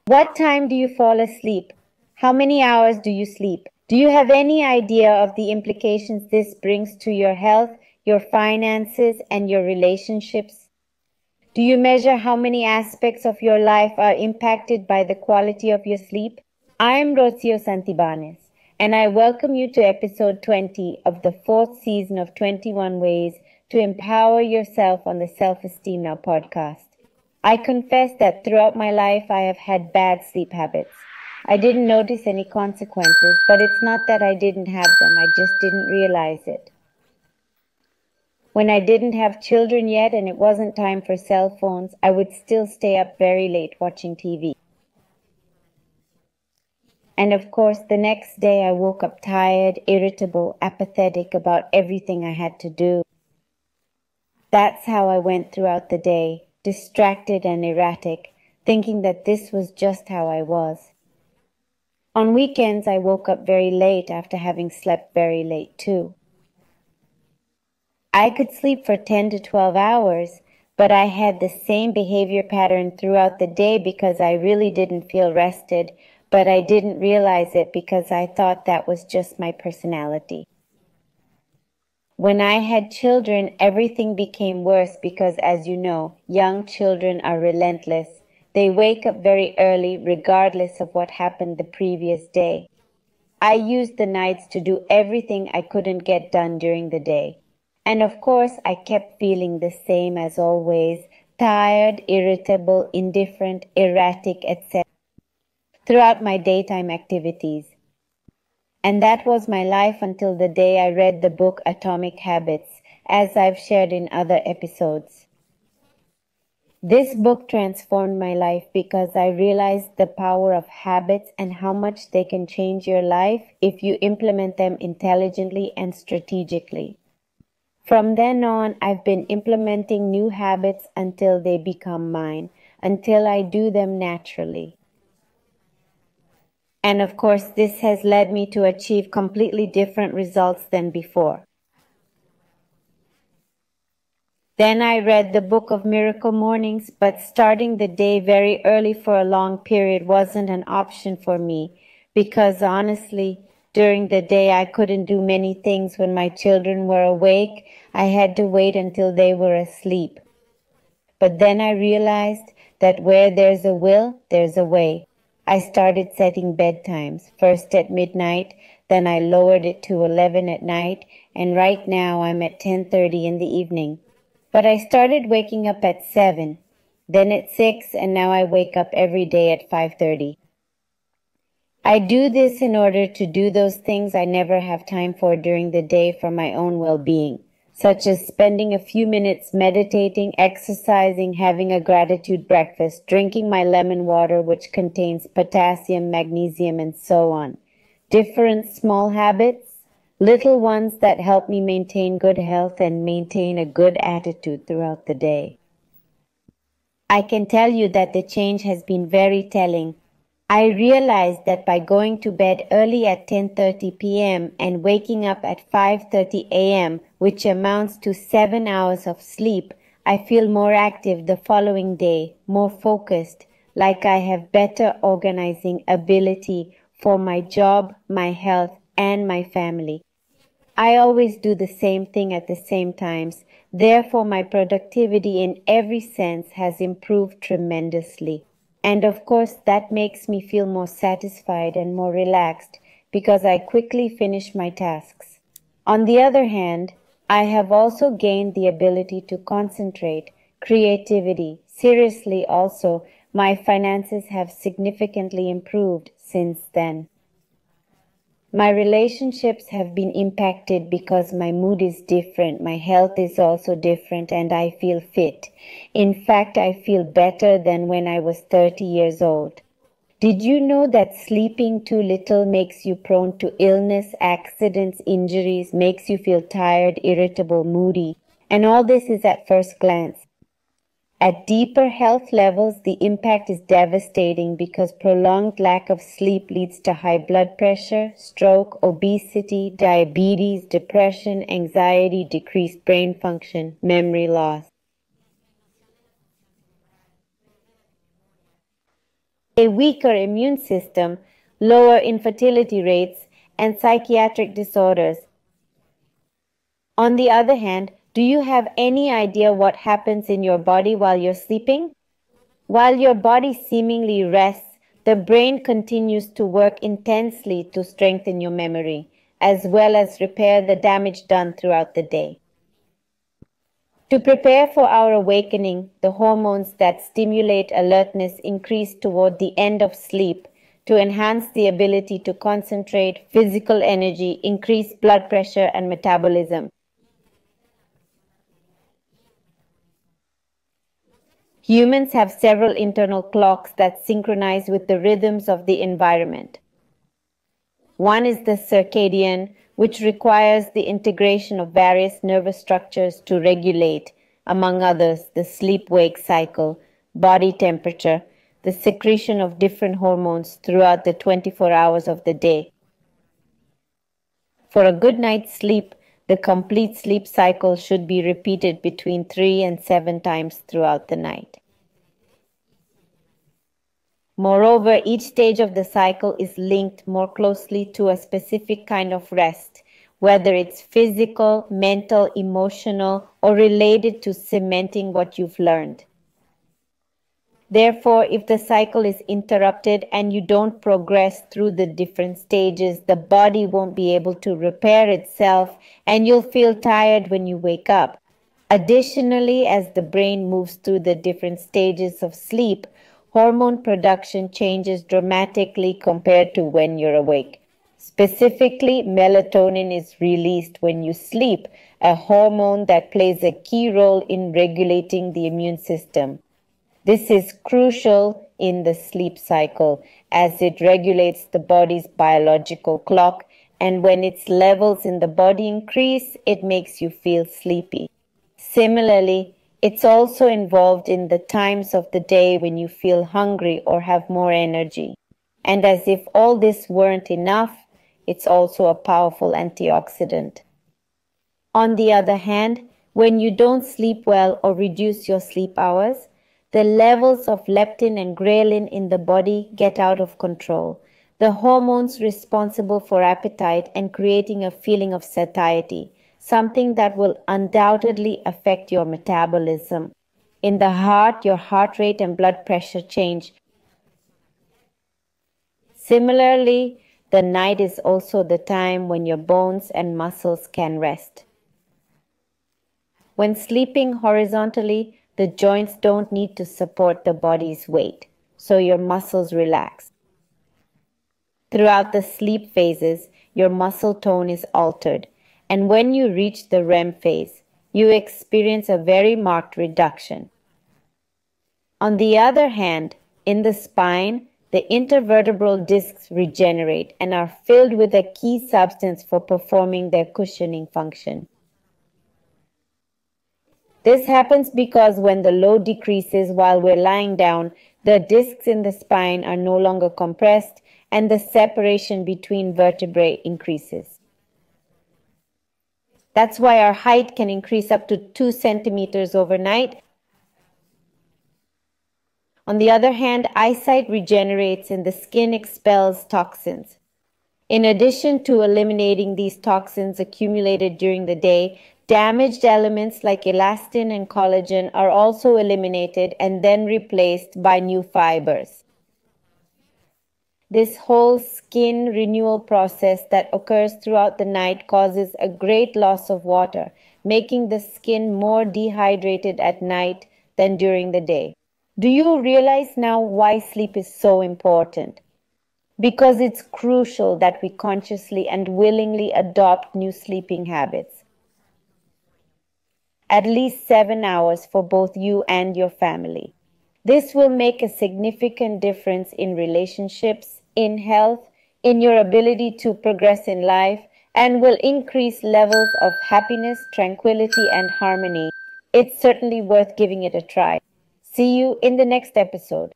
What time do you fall asleep? How many hours do you sleep? Do you have any idea of the implications this brings to your health, your finances, and your relationships? Do you measure how many aspects of your life are impacted by the quality of your sleep? I am Rocio Santibanez, and I welcome you to episode 20 of the fourth season of 21 Ways to Empower Yourself on the Self-Esteem Now podcast. I confess that throughout my life I have had bad sleep habits. I didn't notice any consequences, but it's not that I didn't have them, I just didn't realize it. When I didn't have children yet and it wasn't time for cell phones, I would still stay up very late watching TV. And of course, the next day I woke up tired, irritable, apathetic about everything I had to do. That's how I went throughout the day, distracted and erratic, thinking that this was just how I was. On weekends, I woke up very late after having slept very late too. I could sleep for 10 to 12 hours, but I had the same behavior pattern throughout the day because I really didn't feel rested, but I didn't realize it because I thought that was just my personality. When I had children, everything became worse because, as you know, young children are relentless. They wake up very early regardless of what happened the previous day. I used the nights to do everything I couldn't get done during the day. And of course, I kept feeling the same as always, tired, irritable, indifferent, erratic, etc. throughout my daytime activities. And that was my life until the day I read the book Atomic Habits, as I've shared in other episodes. This book transformed my life because I realized the power of habits and how much they can change your life if you implement them intelligently and strategically. From then on, I've been implementing new habits until they become mine, until I do them naturally. And of course, this has led me to achieve completely different results than before. Then I read the Book of Miracle Mornings, but starting the day very early for a long period wasn't an option for me because honestly, during the day I couldn't do many things when my children were awake. I had to wait until they were asleep. But then I realized that where there's a will, there's a way. I started setting bedtimes, first at midnight, then I lowered it to 11 at night, and right now I'm at 10:30 in the evening. But I started waking up at 7, then at 6, and now I wake up every day at 5:30. I do this in order to do those things I never have time for during the day for my own well-being, such as spending a few minutes meditating, exercising, having a gratitude breakfast, drinking my lemon water which contains potassium, magnesium, and so on. Different small habits, little ones that help me maintain good health and maintain a good attitude throughout the day. I can tell you that the change has been very telling. I realized that by going to bed early at 10:30 p.m. and waking up at 5:30 a.m., which amounts to 7 hours of sleep, I feel more active the following day, more focused, like I have better organizing ability for my job, my health, and my family. I always do the same thing at the same times. Therefore, my productivity in every sense has improved tremendously. And of course, that makes me feel more satisfied and more relaxed because I quickly finish my tasks. On the other hand, I have also gained the ability to concentrate, creativity. Seriously, also, my finances have significantly improved since then. My relationships have been impacted because my mood is different, my health is also different, and I feel fit. In fact, I feel better than when I was 30 years old. Did you know that sleeping too little makes you prone to illness, accidents, injuries, makes you feel tired, irritable, moody? And all this is at first glance. At deeper health levels, the impact is devastating because prolonged lack of sleep leads to high blood pressure, stroke, obesity, diabetes, depression, anxiety, decreased brain function, memory loss. a weaker immune system, lower infertility rates, and psychiatric disorders. On the other hand, do you have any idea what happens in your body while you're sleeping? While your body seemingly rests, the brain continues to work intensely to strengthen your memory, as well as repair the damage done throughout the day. To prepare for our awakening, the hormones that stimulate alertness increase toward the end of sleep to enhance the ability to concentrate, physical energy, increase blood pressure, and metabolism. Humans have several internal clocks that synchronize with the rhythms of the environment. One is the circadian, which requires the integration of various nervous structures to regulate, among others, the sleep-wake cycle, body temperature, the secretion of different hormones throughout the 24 hours of the day. For a good night's sleep, the complete sleep cycle should be repeated between 3 and 7 times throughout the night. Moreover, each stage of the cycle is linked more closely to a specific kind of rest, whether it's physical, mental, emotional, or related to cementing what you've learned. Therefore, if the cycle is interrupted and you don't progress through the different stages, the body won't be able to repair itself and you'll feel tired when you wake up. Additionally, as the brain moves through the different stages of sleep, hormone production changes dramatically compared to when you're awake. Specifically, melatonin is released when you sleep, a hormone that plays a key role in regulating the immune system. This is crucial in the sleep cycle as it regulates the body's biological clock, and when its levels in the body increase, it makes you feel sleepy. Similarly, it's also involved in the times of the day when you feel hungry or have more energy. And as if all this weren't enough, it's also a powerful antioxidant. On the other hand, when you don't sleep well or reduce your sleep hours, the levels of leptin and ghrelin in the body get out of control, the hormones responsible for appetite and creating a feeling of satiety, something that will undoubtedly affect your metabolism. In the heart, your heart rate and blood pressure change. Similarly, the night is also the time when your bones and muscles can rest. When sleeping horizontally, the joints don't need to support the body's weight, so your muscles relax. Throughout the sleep phases, your muscle tone is altered, and when you reach the REM phase, you experience a very marked reduction. On the other hand, in the spine, the intervertebral discs regenerate and are filled with a key substance for performing their cushioning function. This happens because when the load decreases while we're lying down, the discs in the spine are no longer compressed and the separation between vertebrae increases. That's why our height can increase up to 2 centimeters overnight. On the other hand, eyesight regenerates and the skin expels toxins. In addition to eliminating these toxins accumulated during the day, damaged elements like elastin and collagen are also eliminated and then replaced by new fibers. This whole skin renewal process that occurs throughout the night causes a great loss of water, making the skin more dehydrated at night than during the day. Do you realize now why sleep is so important? Because it's crucial that we consciously and willingly adopt new sleeping habits. At least 7 hours for both you and your family. This will make a significant difference in relationships, in health, in your ability to progress in life, and will increase levels of happiness, tranquility, and harmony. It's certainly worth giving it a try. See you in the next episode.